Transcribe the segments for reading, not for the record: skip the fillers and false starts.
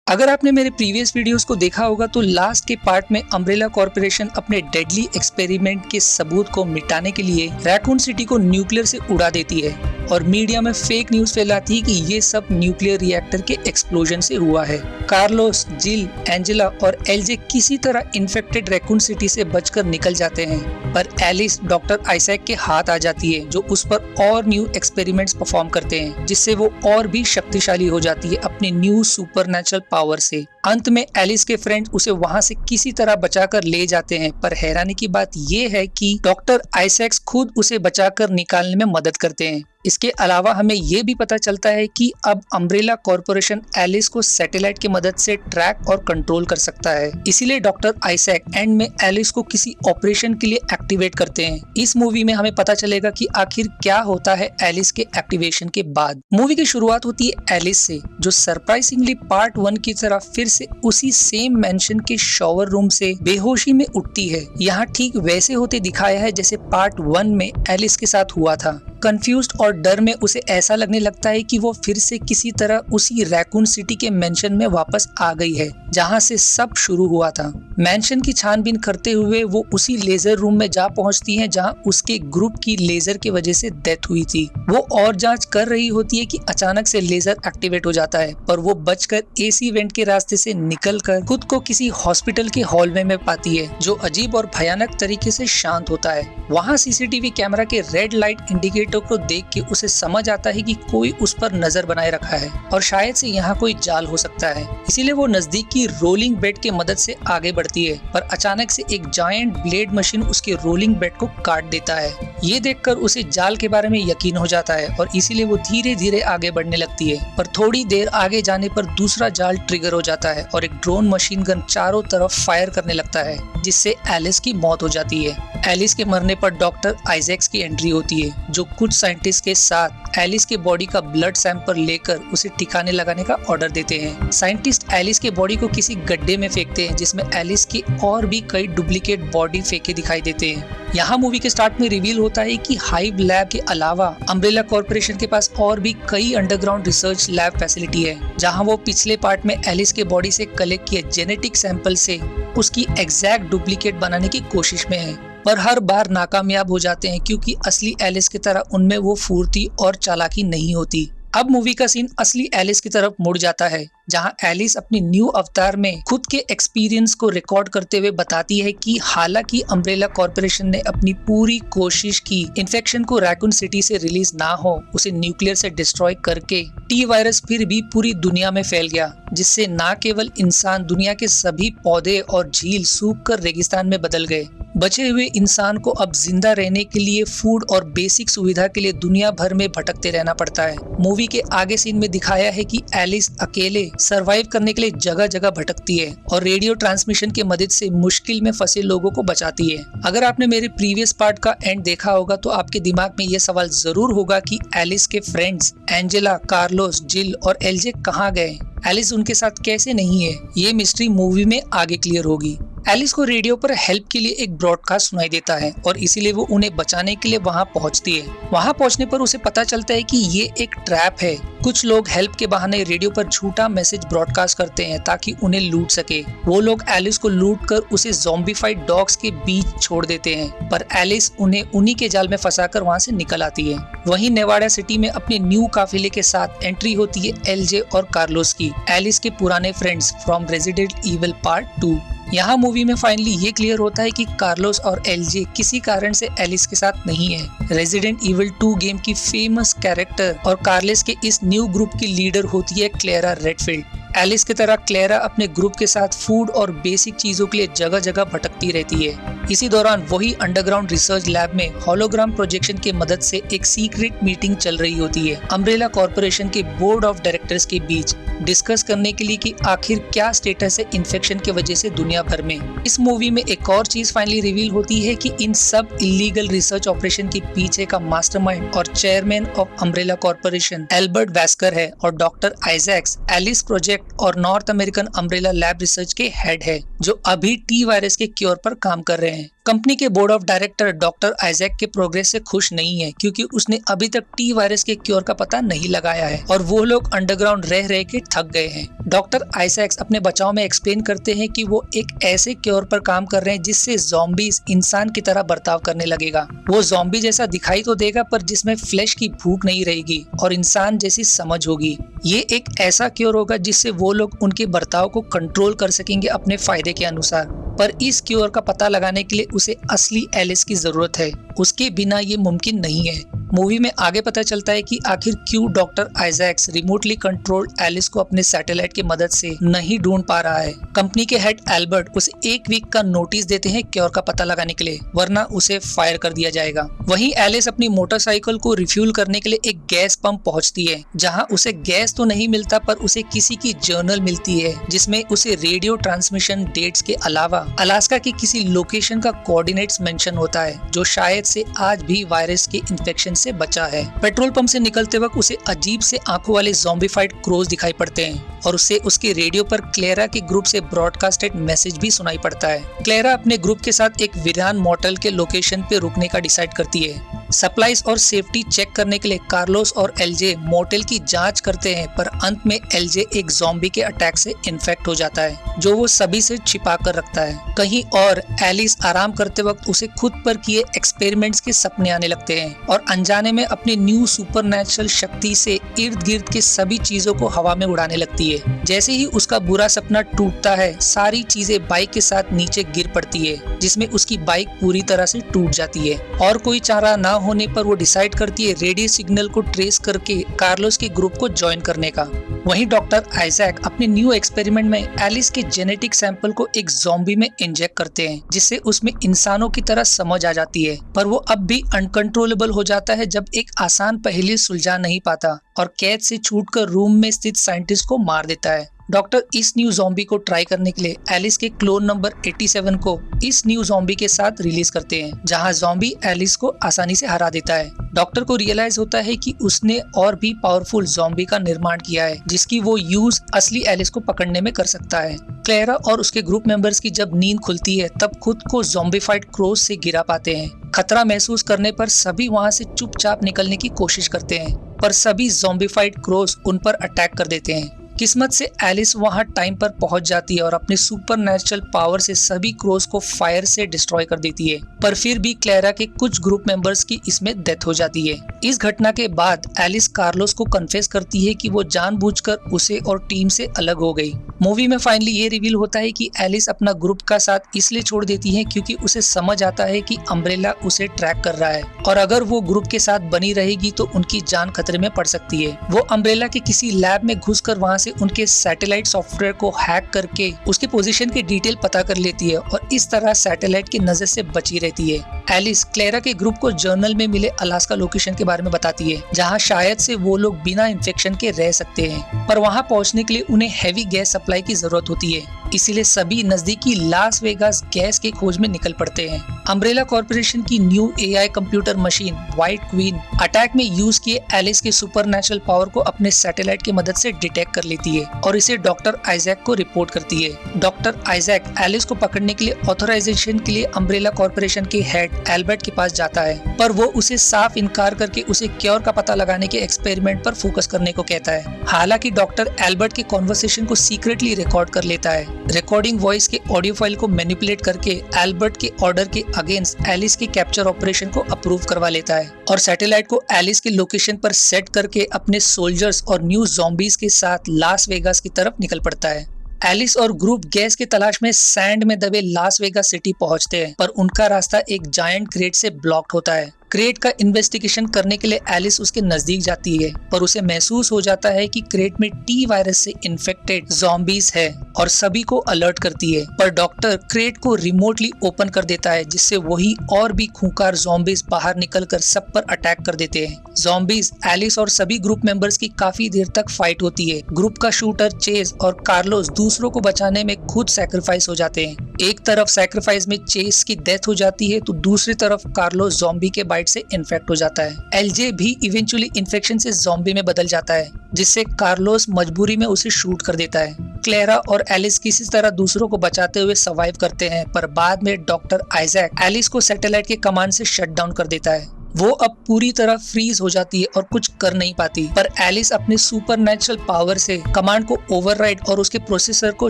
अगर आपने मेरे प्रीवियस वीडियोस को देखा होगा तो लास्ट के पार्ट में अम्ब्रेला कॉर्पोरेशन अपने डेडली एक्सपेरिमेंट के सबूत को मिटाने के लिए रैकून सिटी को न्यूक्लियर से उड़ा देती है और मीडिया में फेक न्यूज फैलाती है कि ये सब न्यूक्लियर रिएक्टर के एक्सप्लोजन से हुआ है। कार्लोस, जिल, एंजेला और एलजे किसी तरह इन्फेक्टेड रैकून सिटी से बचकर निकल जाते हैं, पर एलिस डॉक्टर आइजैक के हाथ आ जाती है जो उस पर और न्यू एक्सपेरिमेंट्स परफॉर्म करते हैं, जिससे वो और भी शक्तिशाली हो जाती है अपने न्यू सुपरनैचुरल पावर से। अंत में एलिस के फ्रेंड्स उसे वहां से किसी तरह बचाकर ले जाते हैं, पर हैरानी की बात ये है कि डॉक्टर आइजैक खुद उसे बचाकर निकालने में मदद करते हैं। इसके अलावा हमें ये भी पता चलता है कि अब अम्ब्रेला कॉर्पोरेशन एलिस को सैटेलाइट की मदद से ट्रैक और कंट्रोल कर सकता है, इसीलिए डॉक्टर आइजैक एंड में एलिस को किसी ऑपरेशन के लिए एक्टिवेट करते हैं। इस मूवी में हमें पता चलेगा कि आखिर क्या होता है एलिस के एक्टिवेशन के बाद। मूवी की शुरुआत होती है एलिस से, जो सरप्राइजिंगली पार्ट 1 की तरह फिर से उसी सेम मेंशन के शॉवर रूम से बेहोशी में उठती है। यहाँ ठीक वैसे होते दिखाया है जैसे पार्ट 1 में एलिस के साथ हुआ था। कंफ्यूज्ड और डर में उसे ऐसा लगने लगता है कि वो फिर से किसी तरह उसी रैकून सिटी के मेंशन में वापस आ गई है जहां से सब शुरू हुआ था। मेंशन की छानबीन करते हुए वो उसी लेजर रूम में जा पहुंचती हैं जहां उसके ग्रुप की लेजर की वजह से डेथ हुई थी। वो और जांच कर रही होती है कि अचानक से लेजर एक्टिवेट हो जाता है, पर वो बचकर एसी वेंट के रास्ते से निकलकर खुद को किसी हॉस्पिटल के हॉलवे में पाती है जो अजीब और भयानक तरीके से शांत होता है। वहाँ सीसीटीवी कैमरा के रेड लाइट इंडिकेटर को देख के उसे समझ आता है कि कोई उस पर नजर बनाए रखा है और शायद से यहाँ कोई जाल हो सकता है। इसीलिए वो नजदीक की रोलिंग बेड की मदद से आगे बढ़ती है, पर अचानक से एक जायंट ब्लेड मशीन उसके रोलिंग बेड को काट देता है। ये देखकर उसे जाल के बारे में यकीन हो जाता है और इसीलिए वो धीरे धीरे आगे बढ़ने लगती है, पर थोड़ी देर आगे जाने पर दूसरा जाल ट्रिगर हो जाता है और एक ड्रोन मशीन गन चारों तरफ फायर करने लगता है, जिससे एलिस की मौत हो जाती है। एलिस के मरने पर डॉक्टर आइजैक की एंट्री होती है, जो कुछ साइंटिस्ट के साथ एलिस के बॉडी का ब्लड सैंपल लेकर उसे ठिकाने लगाने का ऑर्डर देते हैं। साइंटिस्ट एलिस के बॉडी को किसी गड्ढे में फेंकते हैं जिसमें एलिस की और भी कई डुप्लीकेट बॉडी फेंके दिखाई देते हैं। यहाँ मूवी के स्टार्ट में रिवील होता है कि हाइव लैब के अलावा अम्ब्रेला कॉर्पोरेशन के पास और भी कई अंडरग्राउंड रिसर्च लैब फैसिलिटी है, जहाँ वो पिछले पार्ट में एलिस के बॉडी से कलेक्ट किए जेनेटिक सैंपल से उसकी एग्जैक्ट डुप्लीकेट बनाने की कोशिश में है, पर हर बार नाकामयाब हो जाते हैं क्योंकि असली एलिस की तरह उनमें वो फुर्ती और चालाकी नहीं होती। अब मूवी का सीन असली एलिस की तरफ मुड़ जाता है, जहां एलिस अपनी न्यू अवतार में खुद के एक्सपीरियंस को रिकॉर्ड करते हुए बताती है कि हालांकि अम्ब्रेला कॉर्पोरेशन ने अपनी पूरी कोशिश की इन्फेक्शन को रैकून सिटी से रिलीज ना हो, उसे न्यूक्लियर से डिस्ट्रॉय करके टी वायरस फिर भी पूरी दुनिया में फैल गया, जिससे न केवल इंसान, दुनिया के सभी पौधे और झील सूख कर रेगिस्तान में बदल गए। बचे हुए इंसान को अब जिंदा रहने के लिए फूड और बेसिक सुविधा के लिए दुनिया भर में भटकते रहना पड़ता है। मूवी के आगे सीन में दिखाया है कि एलिस अकेले सरवाइव करने के लिए जगह जगह भटकती है और रेडियो ट्रांसमिशन की मदद से मुश्किल में फंसे लोगों को बचाती है। अगर आपने मेरे प्रीवियस पार्ट का एंड देखा होगा तो आपके दिमाग में यह सवाल जरूर होगा कि एलिस के फ्रेंड्स एंजेला, कार्लोस, जिल और एलजे कहाँ गए, एलिस उनके साथ कैसे नहीं है। ये मिस्ट्री मूवी में आगे क्लियर होगी। एलिस को रेडियो पर हेल्प के लिए एक ब्रॉडकास्ट सुनाई देता है और इसीलिए वो उन्हें बचाने के लिए वहां पहुंचती है। वहां पहुंचने पर उसे पता चलता है कि ये एक ट्रैप है। कुछ लोग हेल्प के बहाने रेडियो पर झूठा मैसेज ब्रॉडकास्ट करते हैं ताकि उन्हें लूट सके। वो लोग एलिस को लूट कर उसे ज़ॉम्बीफाइड डॉग्स के बीच छोड़ देते हैं, पर एलिस उन्हें उन्हीं के जाल में फंसाकर वहां से निकल आती है। वहीं नेवाडा सिटी में अपने न्यू काफिले के साथ एंट्री होती है एलजे और कार्लोस की, एलिस के पुराने friends from resident evil part 2। यहाँ मूवी में फाइनली ये क्लियर होता है कि कार्लोस और एलजे किसी कारण से एलिस के साथ नहीं है। रेजिडेंट इविल 2 गेम की फेमस कैरेक्टर और कार्लोस के इस न्यू ग्रुप की लीडर होती है क्लेरा रेडफील्ड। एलिस की तरह क्लेरा अपने ग्रुप के साथ फूड और बेसिक चीजों के लिए जगह जगह भटकती रहती है। इसी दौरान वही अंडरग्राउंड रिसर्च लैब में होलोग्राम प्रोजेक्शन की मदद से एक सीक्रेट मीटिंग चल रही होती है अम्ब्रेला कॉर्पोरेशन के बोर्ड ऑफ डायरेक्टर्स के बीच, डिस्कस करने के लिए कि आखिर क्या स्टेटस है इन्फेक्शन की वजह से दुनिया भर में। इस मूवी में एक और चीज फाइनली रिवील होती है कि इन सब इलीगल रिसर्च ऑपरेशन के पीछे का मास्टरमाइंड और chairman of umbrella corporation Albert Wesker है और डॉक्टर आइजैक एलिस प्रोजेक्ट और north American umbrella lab research के हेड है, जो अभी टी वायरस के क्योर पर काम कर रहे हैं। कंपनी के board of director doctor Isaac के प्रोग्रेस से खुश नहीं है, क्योंकि उसने अभी तक टी वायरस के क्योर का पता नहीं लगाया है और वो लोग अंडरग्राउंड रह रह के थक गए हैं। डॉक्टर आइजैक अपने बचाव में एक्सप्लेन करते हैं कि वो एक ऐसे क्योर पर काम कर रहे हैं जिससे ज़ॉम्बीज इंसान की तरह बर्ताव करने लगेगा। वो ज़ॉम्बी जैसा दिखाई तो देगा, पर जिसमें फ्लैश की भूख नहीं रहेगी और इंसान जैसी समझ होगी। ये एक ऐसा क्योर होगा जिससे वो लोग उनके बर्ताव को कंट्रोल कर सकेंगे अपने फायदे के अनुसार। पर इस क्योर का पता लगाने के लिए उसे असली एलिस की जरूरत है, उसके बिना ये मुमकिन नहीं है। मूवी में आगे पता चलता है कि आखिर क्यों doctor Isaacs remotely controlled Alice को अपने सैटेलाइट की मदद से नहीं ढूंढ पा रहा है। कंपनी के हेड एल्बर्ट उसे 1 वीक का नोटिस देते हैं क्योर का पता लगाने के लिए, वरना उसे फायर कर दिया जाएगा। वहीं एलिस अपनी मोटरसाइकिल को रिफ्यूल करने के लिए एक गैस पंप पहुंचती है, जहां उसे गैस तो नहीं मिलता, पर उसे किसी की जर्नल मिलती है जिसमें उसे रेडियो ट्रांसमिशन डेट्स के अलावा अलास्का की किसी लोकेशन का कोऑर्डिनेट्स मेंशन होता है, जो शायद से आज भी वायरस के इन्फेक्शन से बचा है। पेट्रोल पंप से निकलते वक्त उसे अजीब से आंखों वाले ज़ॉम्बीफाइड क्रोज दिखाई पड़ते हैं और उसे उसके रेडियो पर क्लेरा के ग्रुप से ब्रॉडकास्टेड मैसेज भी सुनाई पड़ता है। क्लेरा अपने ग्रुप के साथ एक वीरान मोटेल के लोकेशन पे रुकने का डिसाइड करती है। सप्लाईज और सेफ्टी चेक करने के लिए कार्लोस और एलजे मोटेल की जांच करते हैं, पर अंत में एलजे एक ज़ॉम्बी के अटैक से इन्फेक्ट हो जाता है, जो वो सभी से छिपा कर रखता है। कहीं और एलिस आराम करते वक्त उसे खुद पर किए एक्सपेरिमेंट्स के सपने आने लगते हैं और अनजाने में अपनी न्यू सुपरनैचुरल शक्ति से इर्द गिर्द के सभी चीजों को हवा में उड़ाने लगती है। जैसे ही उसका बुरा सपना टूटता है, सारी चीजें बाइक के साथ नीचे गिर पड़ती है, जिसमें उसकी बाइक पूरी तरह से टूट जाती है। और कोई चारा ना होने पर वो डिसाइड करती है रेडियो सिग्नल को ट्रेस करके कार्लोस के ग्रुप को ज्वाइन करने का। वहीं डॉक्टर आइजैक अपने न्यू एक्सपेरिमेंट में एलिस के जेनेटिक सैंपल को एक ज़ॉम्बी में इंजेक्ट करते हैं, जिससे उसमें इंसानों की तरह समझ आ जाती है, पर वो अब भी अनकंट्रोलेबल हो जाता है जब एक आसान पहेली सुलझा नहीं पाता और कैद से छूटकर रूम में स्थित साइंटिस्ट को मार देता है। डॉक्टर इस न्यू ज़ॉम्बी को ट्राई करने के लिए एलिस के क्लोन नंबर 87 को इस न्यू ज़ॉम्बी के साथ रिलीज करते हैं, जहां ज़ॉम्बी एलिस को आसानी से हरा देता है। डॉक्टर को रियलाइज होता है कि उसने और भी पावरफुल ज़ॉम्बी का निर्माण किया है, जिसकी वो यूज असली एलिस को पकड़ने में कर सकता है। क्लेरा और उसके ग्रुप मेंबर्स की जब नींद खुलती है, तब खुद को ज़ॉम्बीफाइड क्रोज से गिरा पाते हैं। खतरा महसूस करने पर सभी वहां से चुपचाप निकलने की कोशिश करते हैं, पर सभी ज़ॉम्बीफाइड क्रोज उन पर अटैक कर देते हैं। किस्मत से एलिस वहां टाइम पर पहुंच जाती है और अपने सुपरनैचुरल पावर से सभी क्रोज को फायर से डिस्ट्रॉय कर देती है, पर फिर भी क्लेरा के कुछ ग्रुप मेंबर्स की इसमें डेथ हो जाती है। इस घटना के बाद एलिस कार्लोस को कन्फेस करती है कि वो जानबूझकर उसे और टीम से अलग हो गई। मूवी में फाइनली ये रिवील होता है कि एलिस अपना ग्रुप का साथ इसलिए छोड़ देती है क्योंकि उसे समझ आता है कि अम्ब्रेला उसे ट्रैक कर रहा है और अगर वो ग्रुप के साथ बनी रहेगी तो उनकी जान खतरे में पड़ सकती है। वो अम्ब्रेला के किसी लैब में घुसकर वहां से उनके सैटेलाइट सॉफ्टवेयर को हैक करके उसके पोजीशन के डिटेल पता कर लेती है और इस तरह सैटेलाइट की नजर से बची रहती है। एलिस क्लेरा के ग्रुप को जर्नल में मिले अलास्का लोकेशन के बारे में बताती है, जहां शायद से वो लोग बिना इन्फेक्शन के रह सकते हैं, पर वहां पहुंचने के लिए उन्हें हैवी गैस सप्लाई की जरूरत होती है। इसीलिए सभी नजदीकी लास वेगास गैस के खोज में निकल पड़ते हैं। अम्ब्रेला कॉर्पोरेशन की new AI computer machine white queen attack में यूज किए एलिस के सुपरनैचुरल पावर को अपने सैटेलाइट की मदद से डिटेक्ट कर लेती है और इसे डॉक्टर आइजैक को रिपोर्ट करती है। डॉक्टर आइजैक एलिस को पकड़ने के लिए ऑथराइजेशन के लिए अम्ब्रेला कॉर्पोरेशन के हेड एल्बर्ट के पास जाता है, पर वो उसे साफ इनकार करके उसे क्योर का पता लगाने के एक्सपेरिमेंट पर फोकस करने को कहता है। हालांकि डॉक्टर एल्बर्ट के कॉन्वर्सेशन को सीक्रेटली रिकॉर्ड कर लेता है। रिकॉर्डिंग वॉइस के ऑडियो फाइल को मैनिपुलेट करके एल्बर्ट के ऑर्डर के अगेंस्ट एलिस के कैप्चर ऑपरेशन को अप्रूव करवा लेता है और सैटेलाइट को एलिस के लोकेशन पर सेट करके अपने सोल्जर्स और न्यू ज़ॉम्बीज के साथ लास वेगास की तरफ निकल पड़ता है। एलिस और ग्रुप गैस की तलाश में सैंड में दबे लास वेगास सिटी पहुंचते हैं, पर उनका रास्ता एक जायंट क्रेट से ब्लॉक्ड होता है। क्रेट का इन्वेस्टिगेशन करने के लिए एलिस उसके नजदीक जाती है, पर उसे महसूस हो जाता है कि क्रेट में टी वायरस से इन्फेक्टेड ज़ॉम्बीज है और सभी को अलर्ट करती है, पर डॉक्टर क्रेट को रिमोटली ओपन कर देता है, जिससे वही और भी खूंखार ज़ॉम्बीज बाहर निकलकर सब पर अटैक कर देते हैं। ज़ॉम्बीज एलिस और सभी ग्रुप मेंबर्स की काफी देर तक फाइट होती है। ग्रुप का शूटर चेज और कार्लोस दूसरों को बचाने में खुद सैक्रिफाइस हो जाते हैं। एक तरफ सैक्रिफाइस में चेज की डेथ हो जाती है तो दूसरी तरफ कार्लोस ज़ॉम्बी के बाइट से इन्फेक्ट हो जाता है। एलजे भी इवेंचुअली इन्फेक्शन से ज़ॉम्बी में बदल जाता है, जिससे कार्लोस मजबूरी में उसे शूट कर देता है। क्लेरा और एलिस किसी तरह दूसरों को बचाते हुए सर्वाइव करते हैं, पर बाद में डॉक्टर आइजैक एलिस को सैटेलाइट के कमांड से शट डाउन कर देता है। वो अब पूरी तरह फ्रीज हो जाती है और कुछ कर नहीं पाती, पर एलिस अपने सुपरनैचुरल पावर से कमांड को ओवरराइड और उसके प्रोसेसर को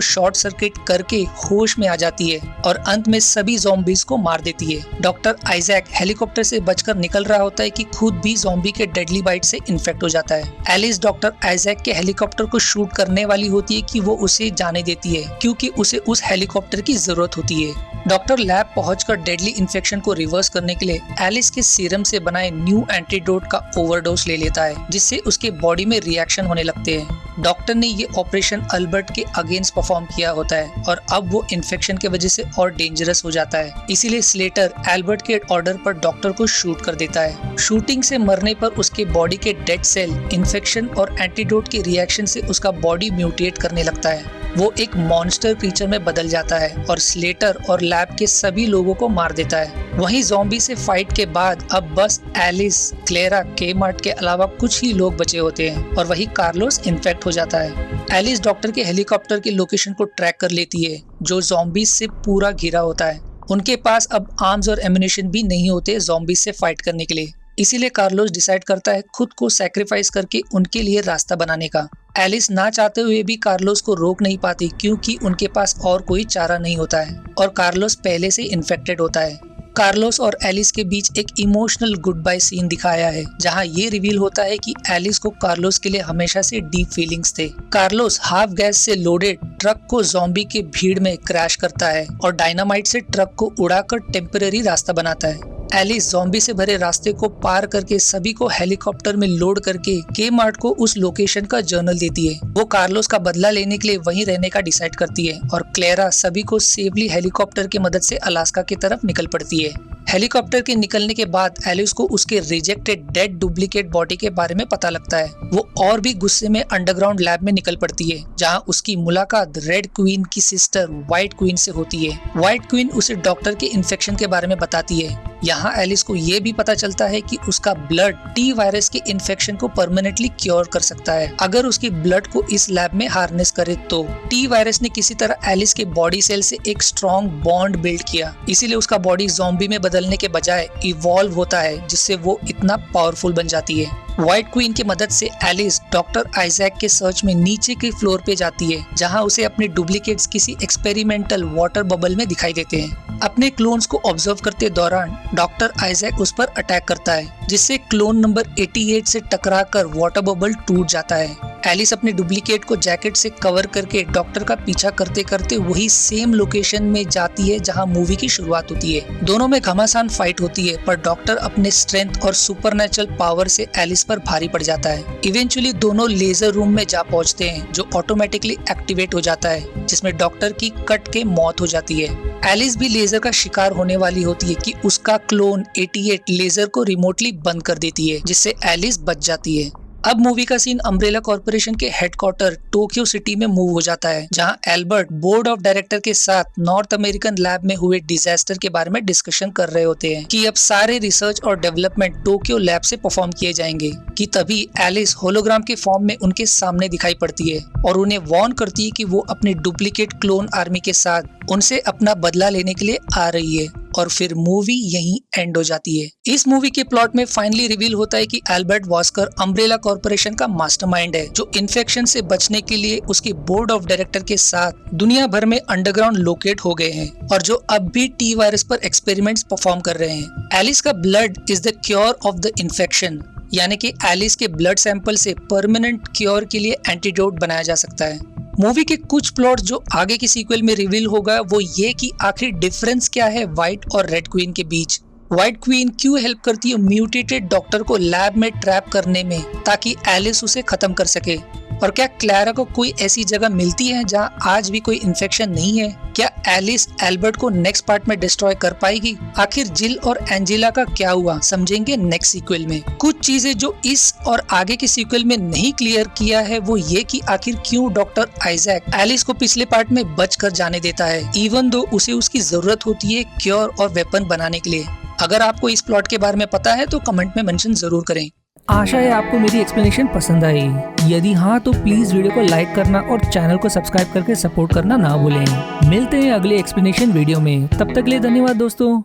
शॉर्ट सर्किट करके होश में आ जाती है और अंत में सभी ज़ॉम्बीज को मार देती है। डॉक्टर आइजैक हेलीकॉप्टर से बचकर निकल रहा होता है कि खुद भी ज़ॉम्बी के डेडली बाइट से इन्फेक्ट हो जाता है। एलिस डॉक्टर आइजैक के हेलीकॉप्टर को शूट करने वाली होती है कि वो उसे जाने देती है, क्योंकि उसे उस हेलीकॉप्टर की जरूरत होती है। डॉक्टर लैब पहुंचकर डेडली इन्फेक्शन को रिवर्स करने के लिए एलिस के सीरम से बनाए न्यू एंटीडोट का ओवरडोज ले लेता है, जिससे उसके बॉडी में रिएक्शन होने लगते हैं। डॉक्टर ने ये ऑपरेशन अल्बर्ट के अगेंस्ट परफॉर्म किया होता है और अब वो इन्फेक्शन की वजह से और डेंजरस हो जाता है। इसीलिए स्लेटर एल्बर्ट के ऑर्डर पर डॉक्टर को शूट कर देता है। शूटिंग से मरने पर उसके बॉडी के डेड सेल इन्फेक्शन और एंटीडोट के रिएक्शन से उसका बॉडी म्यूटेट करने लगता है। वो एक मॉन्स्टर क्रीचर में बदल जाता है और स्लेटर और लैब के सभी लोगों को मार देता है। वहीं ज़ॉम्बी से फाइट के बाद अब बस एलिस, क्लेरा, केमार्ट के अलावा कुछ ही लोग बचे होते हैं और वही कार्लोस इन्फेक्ट हो जाता है। एलिस डॉक्टर के हेलीकॉप्टर की लोकेशन को ट्रैक कर लेती है, जो ज़ॉम्बी से पूरा घिरा होता है। उनके पास अब आर्म्स और एम्युनिशन भी नहीं होते ज़ॉम्बी से फाइट करने के लिए। इसीलिए कार्लोस डिसाइड करता है खुद को सैक्रिफाइस करके उनके लिए रास्ता बनाने का। एलिस ना चाहते हुए भी कार्लोस को रोक नहीं पाती, क्योंकि उनके पास और कोई चारा नहीं होता है और कार्लोस पहले से इन्फेक्टेड होता है। कार्लोस और एलिस के बीच एक इमोशनल गुड बाय सीन दिखाया है, जहां ये रिवील होता है कि एलिस को कार्लोस के लिए हमेशा से डीप फीलिंग्स थे। कार्लोस हाफ गैस से लोडेड ट्रक को ज़ॉम्बी के भीड़ में क्रैश करता है और डायनामाइट से ट्रक को उड़ाकर टेम्पररी रास्ता बनाता है। एलिस ज़ॉम्बी से भरे रास्ते को पार करके सभी को हेलीकॉप्टर में लोड करके केमार्ट को उस लोकेशन का जर्नल देती है। वो कार्लोस का बदला लेने के लिए वहीं रहने का डिसाइड करती है और क्लेरा सभी को सेफली हेलीकॉप्टर की मदद से अलास्का की तरफ निकल पड़ती है। हेलीकॉप्टर के निकलने के बाद एलिस को उसके रिजेक्टेड डेड डुप्लीकेट बॉडी के बारे में पता लगता है। वो और भी गुस्से में अंडरग्राउंड लैब में निकल पड़ती है, जहां उसकी मुलाकात रेड क्वीन की सिस्टर व्हाइट क्वीन से होती है। व्हाइट क्वीन उसे डॉक्टर के इन्फेक्शन के बारे में बताती है। यहाँ एलिस को ये भी पता चलता है कि उसका ब्लड टी वायरस के इन्फेक्शन को परमानेंटली क्योर कर सकता है अगर उसके ब्लड को इस लैब में हार्नेस करे तो। टी वायरस ने किसी तरह एलिस के बॉडी सेल से एक स्ट्रॉन्ग बॉन्ड बिल्ड किया, इसीलिए उसका बॉडी ज़ॉम्बी में बदलने के बजाय इवॉल्व होता है, जिससे वो इतना पावरफुल बन जाती है। व्हाइट क्वीन की मदद से एलिस डॉक्टर आइजैक के सर्च में नीचे के फ्लोर पे जाती है, जहां उसे अपने डुप्लीकेट्स किसी एक्सपेरिमेंटल वाटर बबल में दिखाई देते हैं। अपने क्लोन्स को ऑब्जर्व करते दौरान डॉक्टर आइजैक उस पर अटैक करता है, जिससे क्लोन नंबर 88 से टकराकर वाटर बबल टूट जाता है। एलिस अपने डुप्लीकेट को जैकेट से कवर करके डॉक्टर का पीछा करते करते वही सेम लोकेशन में जाती है जहां मूवी की शुरुआत होती है। दोनों में घमासान फाइट होती है, पर डॉक्टर अपने स्ट्रेंथ और सुपरनेचुरल पावर से एलिस पर भारी पड़ जाता है। इवेंचुअली दोनों लेजर रूम में जा पहुंचते हैं, जो ऑटोमेटिकली एक्टिवेट हो जाता है, जिसमें डॉक्टर की कट के मौत हो जाती है। एलिस भी लेजर का शिकार होने वाली होती है कि उसका क्लोन 88 लेजर को रिमोटली बंद कर देती है, जिससे एलिस बच जाती है। अब मूवी का सीन अम्ब्रेला कॉर्पोरेशन के हेडक्वार्टर टोक्यो सिटी में मूव हो जाता है, जहां एल्बर्ट बोर्ड ऑफ डायरेक्टर के साथ नॉर्थ अमेरिकन लैब में हुए डिजास्टर के बारे में डिस्कशन कर रहे होते हैं कि अब सारे रिसर्च और डेवलपमेंट टोक्यो लैब से परफॉर्म किए जाएंगे। कि तभी एलिस होलोग्राम के फॉर्म में उनके सामने दिखाई पड़ती है और उन्हें वार्न करती है कि वो अपने डुप्लीकेट क्लोन आर्मी के साथ उनसे अपना बदला लेने के लिए आ रही है। और फिर मूवी यहीं एंड हो जाती है। इस मूवी के प्लॉट में फाइनली रिवील होता है कि एल्बर्ट वॉस्कर अम्ब्रेला कॉर्पोरेशन का मास्टरमाइंड है, जो इन्फेक्शन से बचने के लिए उसके बोर्ड ऑफ डायरेक्टर के साथ दुनिया भर में अंडरग्राउंड लोकेट हो गए हैं और जो अब भी टी वायरस पर एक्सपेरिमेंट्स परफॉर्म कर रहे हैं। एलिस का blood is the cure of the infection, यानी कि एलिस के ब्लड सैंपल से परमानेंट क्योर के लिए एंटीडोट बनाया जा सकता है। मूवी के कुछ प्लॉट जो आगे की सीक्वल में रिवील होगा वो ये कि आखिर डिफरेंस क्या है व्हाइट और रेड क्वीन के बीच। व्हाइट क्वीन क्यों हेल्प करती है म्यूटेटेड डॉक्टर को लैब में ट्रैप करने में ताकि एलिस उसे खत्म कर सके, और क्या क्लैरा को कोई ऐसी जगह मिलती है जहां आज भी कोई इन्फेक्शन नहीं है? क्या एलिस एल्बर्ट को नेक्स्ट पार्ट में डिस्ट्रॉय कर पाएगी? आखिर जिल और एंजेला का क्या हुआ, समझेंगे नेक्स्ट सीक्वल में। कुछ चीजें जो इस और आगे के सीक्वल में नहीं क्लियर किया है वो ये कि आखिर क्यों डॉक्टर आइजैक एलिस को पिछले पार्ट में बच कर जाने देता है, इवन दो उसे उसकी जरूरत होती है क्योर और वेपन बनाने के लिए। अगर आपको इस प्लॉट के बारे में पता है तो कमेंट में मेंशन जरूर करें। आशा है आपको मेरी एक्सप्लेनेशन पसंद आई। यदि हाँ तो प्लीज वीडियो को लाइक करना और चैनल को सब्सक्राइब करके सपोर्ट करना ना भूलें। मिलते हैं अगले एक्सप्लेनेशन वीडियो में, तब तक के लिए धन्यवाद दोस्तों।